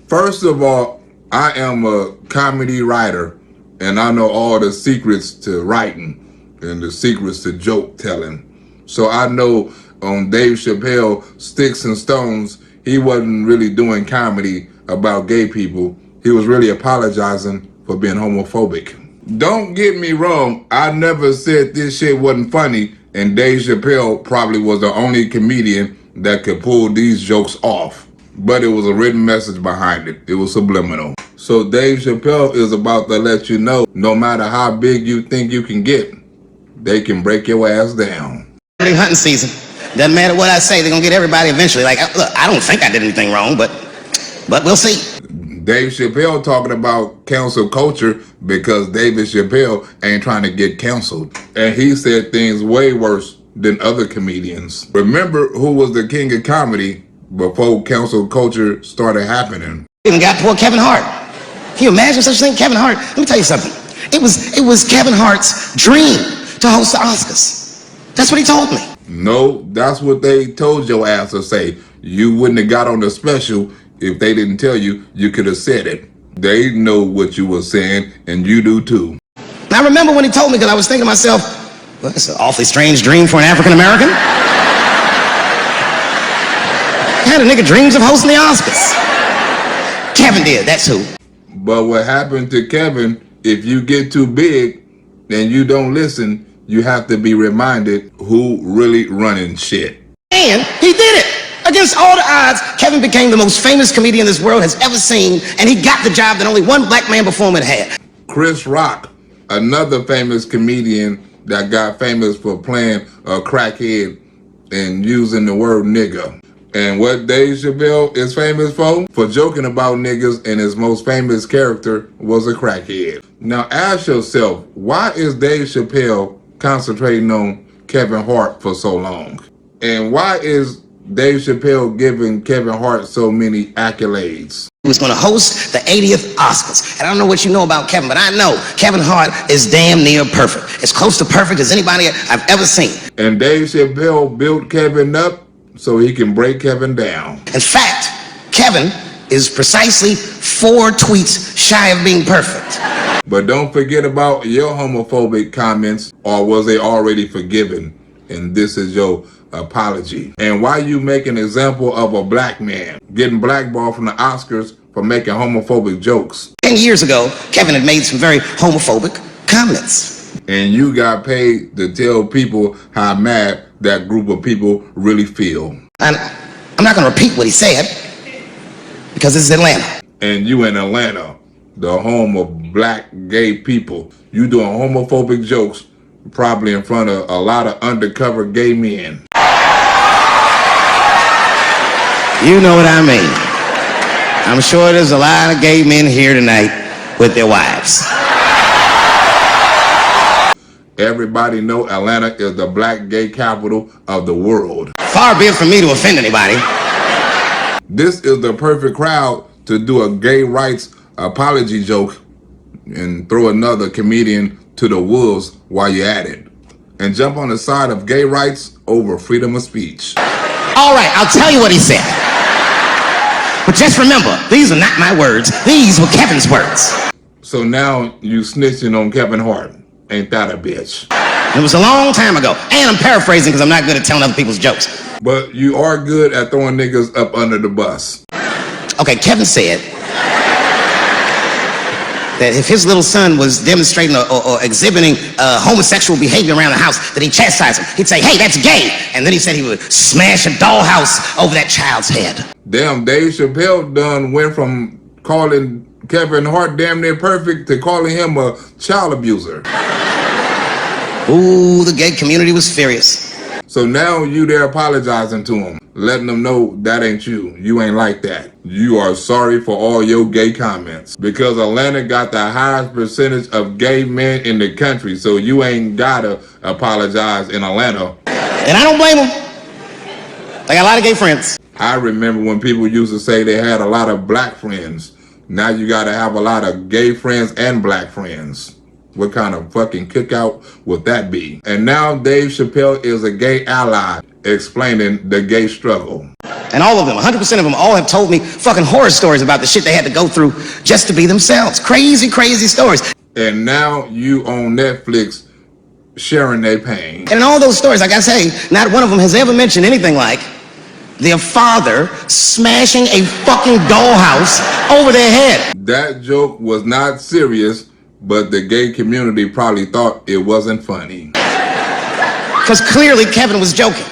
First of all, I am a comedy writer, and I know all the secrets to writing and the secrets to joke telling. So I know on Dave Chappelle, Sticks and Stones, he wasn't really doing comedy about gay people. He was really apologizing for being homophobic. Don't get me wrong, I never said this shit wasn't funny, and Dave Chappelle probably was the only comedian that could pull these jokes off. But it was a written message behind it. It was subliminal. So Dave Chappelle is about to let you know, no matter how big you think you can get, they can break your ass down. Hunting season. Doesn't matter what I say, they're gonna get everybody eventually. Like, look, I don't think I did anything wrong, but we'll see. Dave Chappelle talking about cancel culture because David Chappelle ain't trying to get canceled. And he said things way worse than other comedians. Remember who was the king of comedy before cancel culture started happening? Even got poor Kevin Hart. Can you imagine such a thing? Kevin Hart, let me tell you something. It was Kevin Hart's dream to host the Oscars. That's what he told me. No, that's what they told your ass to say. You wouldn't have got on the special if they didn't tell you. You could have said it. They know what you were saying, and you do too. I remember when he told me, because I was thinking to myself, well, that's an awfully strange dream for an African American. Kind of nigga dreams of hosting the Oscars. Kevin did, that's who. But what happened to Kevin, if you get too big and you don't listen, you have to be reminded who really running shit. And he did it. Against all the odds, Kevin became the most famous comedian this world has ever seen, and he got the job that only one black man before him had had. Chris Rock, another famous comedian that got famous for playing a crackhead and using the word nigga. And what Dave Chappelle is famous for joking about niggas, and his most famous character was a crackhead. Now ask yourself, why is Dave Chappelle concentrating on Kevin Hart for so long? And why is Dave Chappelle giving Kevin Hart so many accolades? He was going to host the 80th Oscars. And I don't know what you know about Kevin, but I know Kevin Hart is damn near perfect. As close to perfect as anybody I've ever seen. And Dave Chappelle built Kevin up so he can break Kevin down. In fact, Kevin is precisely 4 tweets shy of being perfect. But don't forget about your homophobic comments, or was they already forgiven? And this is your apology. And why you make an example of a black man getting blackballed from the Oscars for making homophobic jokes? 10 years ago, Kevin had made some very homophobic comments. And you got paid to tell people how mad that group of people really feel. And I'm not going to repeat what he said, because this is Atlanta. And you in Atlanta, the home of black gay people. You doing homophobic jokes probably in front of a lot of undercover gay men. You know what I mean. I'm sure there's a lot of gay men here tonight with their wives. Everybody know Atlanta is the black gay capital of the world. Far be it from me to offend anybody. This is the perfect crowd to do a gay rights apology joke and throw another comedian to the wolves while you're at it. And jump on the side of gay rights over freedom of speech. All right, I'll tell you what he said. But just remember, these are not my words. These were Kevin's words. So now you snitching on Kevin Hart. Ain't that a bitch? It was a long time ago. And I'm paraphrasing because I'm not good at telling other people's jokes. But you are good at throwing niggas up under the bus. Okay, Kevin said that if his little son was demonstrating or exhibiting homosexual behavior around the house, that he'd chastise him. He'd say, hey, that's gay. And then he said he would smash a dollhouse over that child's head. Damn, Dave Chappelle done went from calling Kevin Hart damn near perfect to calling him a child abuser. Ooh, the gay community was furious. So now you there apologizing to him, letting them know that ain't you. You ain't like that. You are sorry for all your gay comments. Because Atlanta got the highest percentage of gay men in the country, so you ain't gotta apologize in Atlanta. And I don't blame them. I got a lot of gay friends. I remember when people used to say they had a lot of black friends. Now you gotta have a lot of gay friends and black friends. What kind of fucking cookout would that be? And now Dave Chappelle is a gay ally explaining the gay struggle. And all of them, 100% of them, all have told me fucking horror stories about the shit they had to go through just to be themselves. Crazy, crazy stories. And now you on Netflix sharing their pain. And in all those stories, like I say, not one of them has ever mentioned anything like their father smashing a fucking dollhouse over their head. That joke was not serious, but the gay community probably thought it wasn't funny. Because clearly Kevin was joking.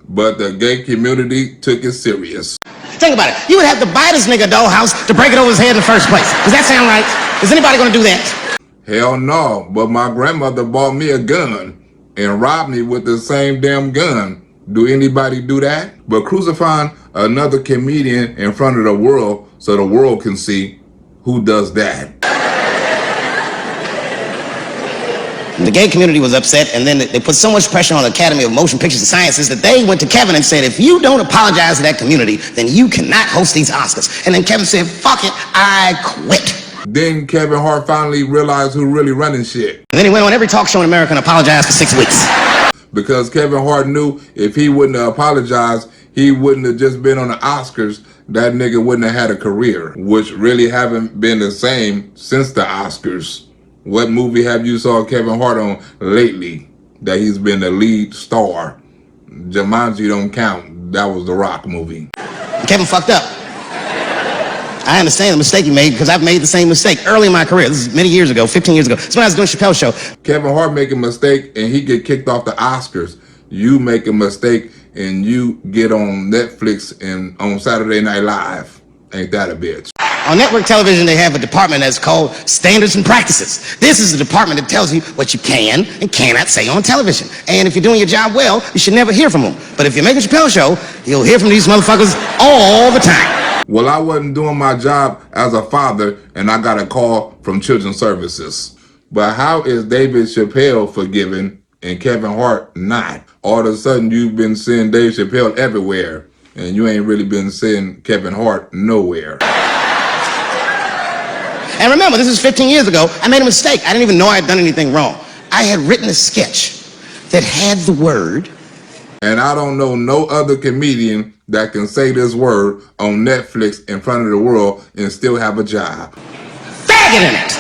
But the gay community took it serious. Think about it. You would have to buy this nigga a dollhouse to break it over his head in the first place. Does that sound right? Is anybody gonna do that? Hell no, but my grandmother bought me a gun and robbed me with the same damn gun. Do anybody do that? But crucifying another comedian in front of the world so the world can see who does that. The gay community was upset, and then they put so much pressure on the Academy of Motion Pictures and Sciences that they went to Kevin and said, if you don't apologize to that community, then you cannot host these Oscars. And then Kevin said, fuck it, I quit. Then Kevin Hart finally realized who really running shit. And then he went on every talk show in America and apologized for 6 weeks. Because Kevin Hart knew if he wouldn't have apologized, he wouldn't have just been on the Oscars. That nigga wouldn't have had a career, which really haven't been the same since the Oscars. What movie have you saw Kevin Hart on lately that he's been the lead star? Jumanji don't count. That was the Rock movie. Kevin fucked up. I understand the mistake he made because I've made the same mistake early in my career. This is many years ago, 15 years ago. It's when I was doing Chappelle show. Kevin Hart make a mistake and he get kicked off the Oscars. You make a mistake and you get on Netflix and on Saturday Night Live. Ain't that a bitch? On network television, they have a department that's called Standards and Practices. This is the department that tells you what you can and cannot say on television. And if you're doing your job well, you should never hear from them. But if you make a Chappelle show, you'll hear from these motherfuckers all the time. Well, I wasn't doing my job as a father and I got a call from Children's Services. But how is David Chappelle forgiven and Kevin Hart not? All of a sudden, you've been seeing Dave Chappelle everywhere and you ain't really been seeing Kevin Hart nowhere. And remember, this is 15 years ago. I made a mistake. I didn't even know I had done anything wrong. I had written a sketch that had the word. And I don't know no other comedian that can say this word on Netflix in front of the world and still have a job. Faggot in it.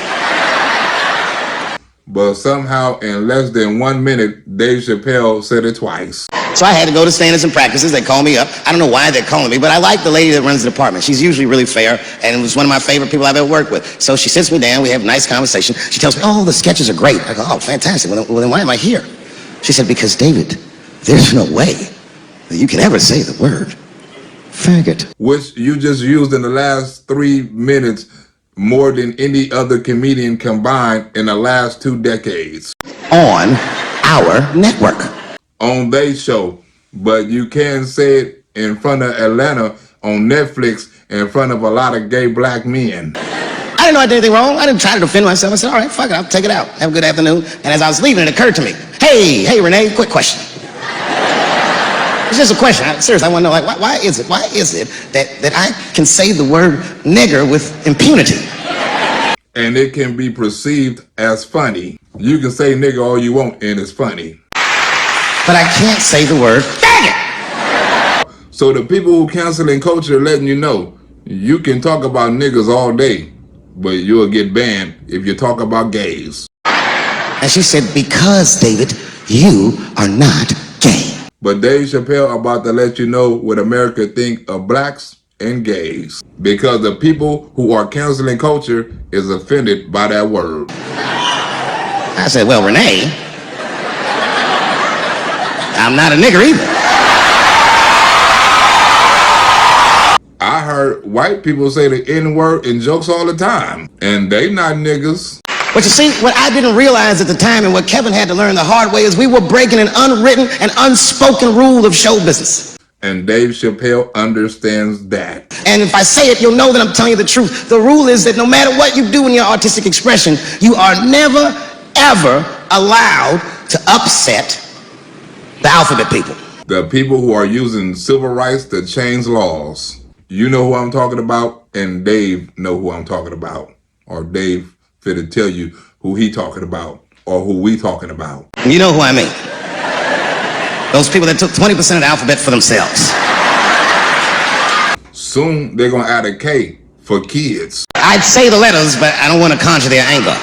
But somehow in less than 1 minute, Dave Chappelle said it twice. So I had to go to Standards and Practices. They call me up. I don't know why they're calling me, but I like the lady that runs the department. She's usually really fair, and it was one of my favorite people I've ever worked with. So she sits me down. We have a nice conversation. She tells me, oh, the sketches are great. I go, oh, fantastic. Well, then why am I here? She said, because, David, there's no way that you can ever say the word faggot. Which you just used in the last 3 minutes more than any other comedian combined in the last 2 decades. On our network. On their show, but you can't say it in front of Atlanta on Netflix in front of a lot of gay black men. I didn't know I did anything wrong. I didn't try to defend myself. I said, all right, fuck it, I'll take it out. Have a good afternoon. And as I was leaving, it occurred to me, hey, Renee, quick question. It's just a question. Seriously, I want to know, like, why is it that I can say the word nigger with impunity? And it can be perceived as funny. You can say nigger all you want and it's funny. But I can't say the word faggot. So the people who canceling culture letting you know, you can talk about niggas all day, but you'll get banned if you talk about gays. And she said, because, David, you are not gay. But Dave Chappelle about to let you know what America think of blacks and gays. Because the people who are canceling culture is offended by that word. I said, well, Renee, I'm not a nigger either. I heard white people say the N-word in jokes all the time, and they not niggas. But you see, what I didn't realize at the time and what Kevin had to learn the hard way is we were breaking an unwritten and unspoken rule of show business. And Dave Chappelle understands that. And if I say it, you'll know that I'm telling you the truth. The rule is that no matter what you do in your artistic expression, you are never, ever allowed to upset the alphabet people. The people who are using civil rights to change laws. You know who I'm talking about, and Dave know who I'm talking about. Or Dave finna tell you who he talking about, or who we talking about. You know who I mean. Those people that took 20% of the alphabet for themselves. Soon they're gonna add a K for kids. I'd say the letters, but I don't want to conjure their anger.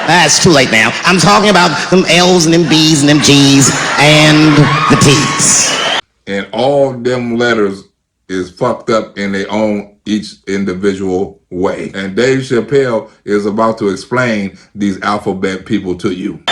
That's too late now. I'm talking about them L's and them B's and them G's and the T's. And all them letters is fucked up in their own each individual way. And Dave Chappelle is about to explain these alphabet people to you.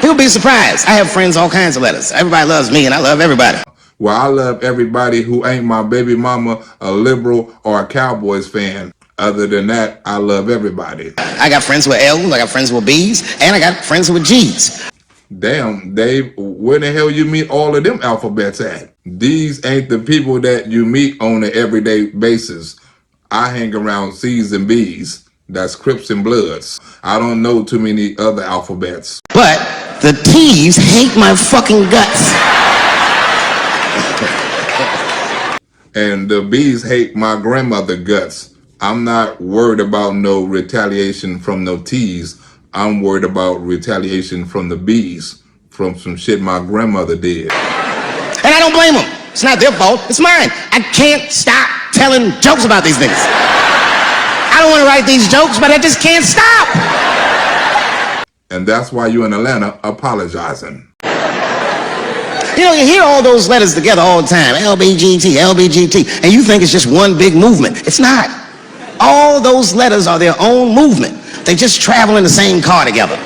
You'll be surprised. I have friends, all kinds of letters. Everybody loves me and I love everybody. Well, I love everybody who ain't my baby mama, a liberal, or a Cowboys fan. Other than that, I love everybody. I got friends with L's, I got friends with B's, and I got friends with G's. Damn, Dave, where the hell you meet all of them alphabets at? These ain't the people that you meet on an everyday basis. I hang around C's and B's. That's Crips and Bloods. I don't know too many other alphabets. But the T's hate my fucking guts. And the B's hate my grandmother guts. I'm not worried about no retaliation from no T's. I'm worried about retaliation from the B's, from some shit my grandmother did. And I don't blame them. It's not their fault, it's mine. I can't stop telling jokes about these things. I don't want to write these jokes, but I just can't stop. And that's why you in Atlanta apologizing. You know, you hear all those letters together all the time, LBGT, LBGT, and you think it's just one big movement. It's not. All those letters are their own movement. They just travel in the same car together.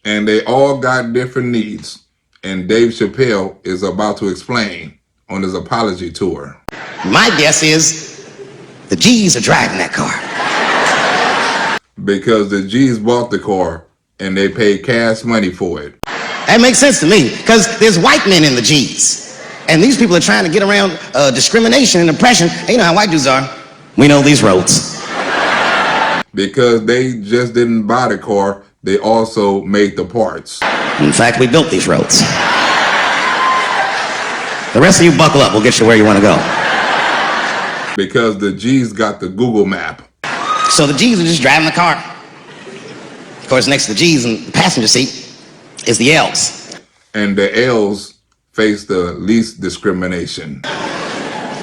And they all got different needs. And Dave Chappelle is about to explain on his apology tour. My guess is the G's are driving that car. Because the G's bought the car and they paid cash money for it. That makes sense to me, because there's white men in the G's. And these people are trying to get around discrimination and oppression. And you know how white dudes are. We know these roads. Because they just didn't buy the car, they also made the parts. In fact, we built these roads. The rest of you buckle up, we'll get you where you want to go. Because the G's got the Google map. So the G's are just driving the car. Of course, next to the G's in the passenger seat is the L's. And the L's face the least discrimination.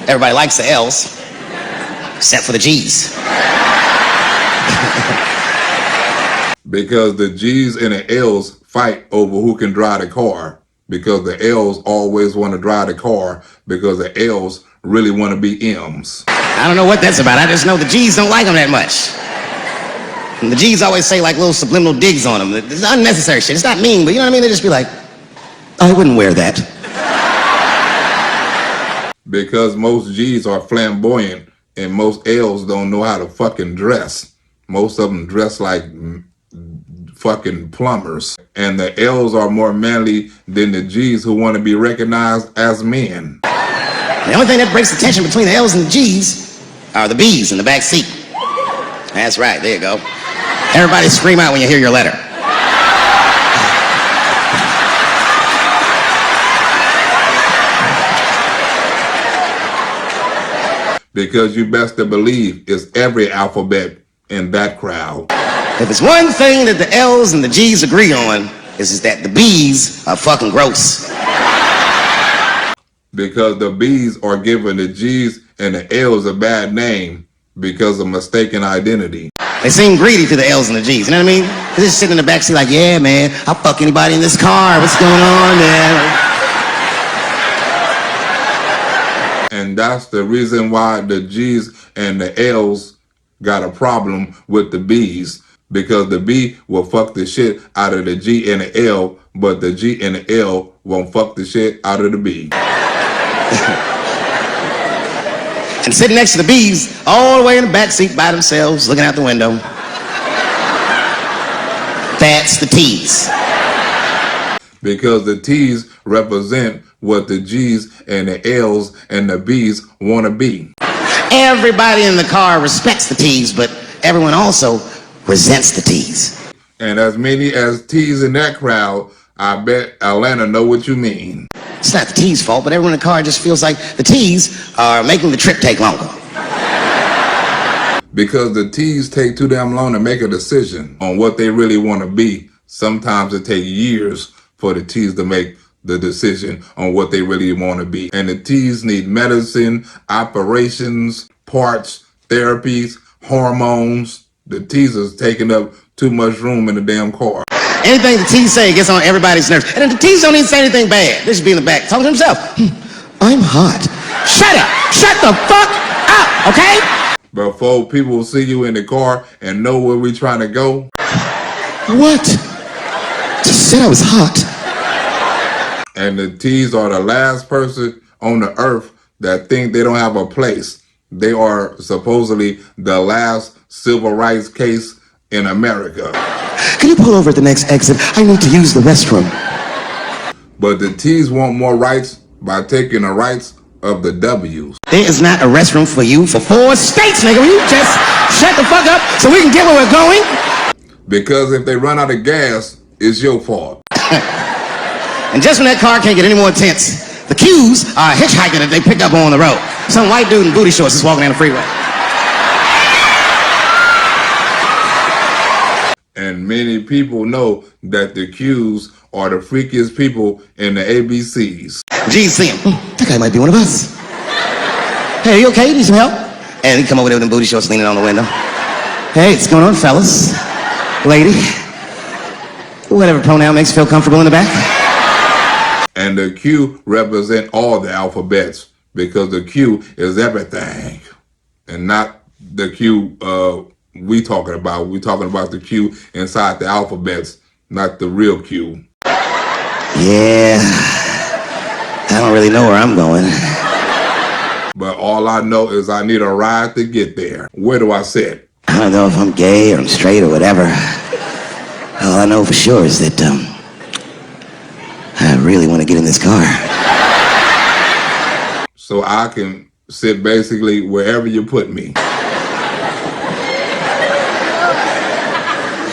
Everybody likes the L's, except for the G's. Because the G's and the L's fight over who can drive the car. Because the L's always want to drive the car because the L's really want to be M's. I don't know what that's about. I just know the G's don't like them that much. And the G's always say like little subliminal digs on them. It's unnecessary shit. It's not mean, but you know what I mean? They just be like, I wouldn't wear that. Because most G's are flamboyant and most L's don't know how to fucking dress. Most of them dress like fucking plumbers. And the L's are more manly than the G's who want to be recognized as men. The only thing that breaks the tension between the L's and the G's are the B's in the back seat. That's right, there you go. Everybody scream out when you hear your letter. Because you best to believe it's every alphabet in that crowd. If it's one thing that the L's and the G's agree on, is that the B's are fucking gross. Because the B's are giving the G's and the L's a bad name because of mistaken identity. They seem greedy to the L's and the G's, you know what I mean? They're just sitting in the backseat like, yeah, man, I'll fuck anybody in this car. What's going on, man? And that's the reason why the G's and the L's got a problem with the B's. Because the B will fuck the shit out of the G and the L, but the G and the L won't fuck the shit out of the B. And sitting next to the B's, all the way in the back seat by themselves, looking out the window. That's the T's. Because the T's represent what the G's and the L's and the B's want to be. Everybody in the car respects the T's, but everyone also resents the T's. And as many as T's in that crowd, I bet Atlanta know what you mean. It's not the T's fault, but everyone in the car just feels like the T's are making the trip take longer. Because the T's take too damn long to make a decision on what they really want to be. Sometimes it takes years for the T's to make the decision on what they really want to be. And the T's need medicine, operations, parts, therapies, hormones. The T's is taking up too much room in the damn car. Anything the T's say gets on everybody's nerves. And the T's don't even say anything bad. They should be in the back talking to himself. I'm hot. Shut up. Shut the fuck up, okay? Before people see you in the car and know where we trying to go. What? Just said I was hot. And the T's are the last person on the earth that think they don't have a place. They are supposedly the last civil rights case in America. Can you pull over at the next exit? I need to use the restroom. But the T's want more rights by taking the rights of the W's. There is not a restroom for you for 4 states, nigga. Will you just shut the fuck up so we can get where we're going? Because if they run out of gas, it's your fault. And just when that car can't get any more tense, the Q's are a hitchhiker that they picked up on the road. Some white dude in booty shorts is walking down the freeway. And many people know that the Q's are the freakiest people in the ABCs. G's see him. That guy might be one of us. Hey, you okay? Need some help? And he come over there with them booty shorts leaning on the window. Hey, what's going on, fellas? Lady? Whatever pronoun makes you feel comfortable in the back. And the Q represent all the alphabets because the Q is everything. And not the Q we talking about. We talking about the Q inside the alphabets, not the real Q. Yeah, I don't really know where I'm going. But all I know is I need a ride to get there. Where do I sit? I don't know if I'm gay or I'm straight or whatever. All I know for sure is that I really want to get in this car. So I can sit basically wherever you put me.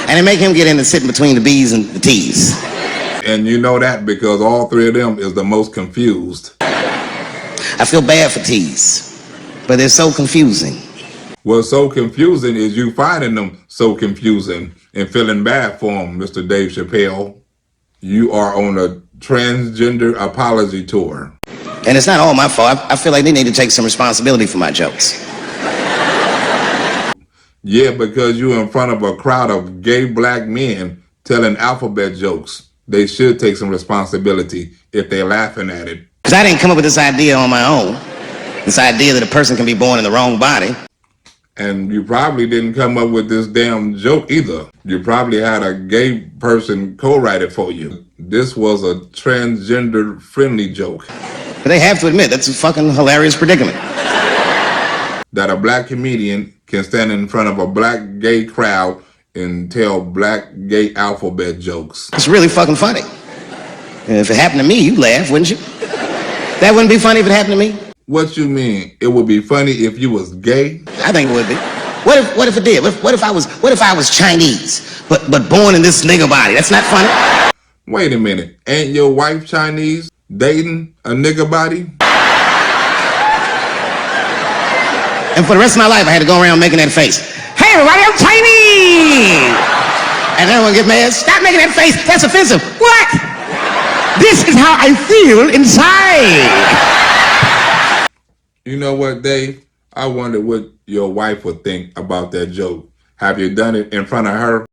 And it make him get in and sit between the B's and the T's. And you know that because all three of them is the most confused. I feel bad for T's, but they're so confusing. What's so confusing is you finding them so confusing and feeling bad for them, Mr. Dave Chappelle. You are on a transgender apology tour. And it's not all my fault. I feel like they need to take some responsibility for my jokes. Yeah, because you're in front of a crowd of gay black men telling alphabet jokes. They should take some responsibility if they're laughing at it. Because I didn't come up with this idea on my own. This idea that a person can be born in the wrong body. And you probably didn't come up with this damn joke either. You probably had a gay person co-write it for you. This was a transgender-friendly joke. But they have to admit, that's a fucking hilarious predicament. That a black comedian can stand in front of a black gay crowd and tell black gay alphabet jokes. It's really fucking funny. And if it happened to me, you'd laugh, wouldn't you? That wouldn't be funny if it happened to me? What you mean? It would be funny if you was gay? I think it would be. What if it did? What if I was Chinese, but born in this nigga body? That's not funny. Wait a minute. Ain't your wife Chinese dating a nigga body? And for the rest of my life, I had to go around making that face. Hey, everybody, I'm Chinese! And everyone get mad. Stop making that face. That's offensive. What? This is how I feel inside. You know what, Dave? I wonder what your wife would think about that joke. Have you done it in front of her?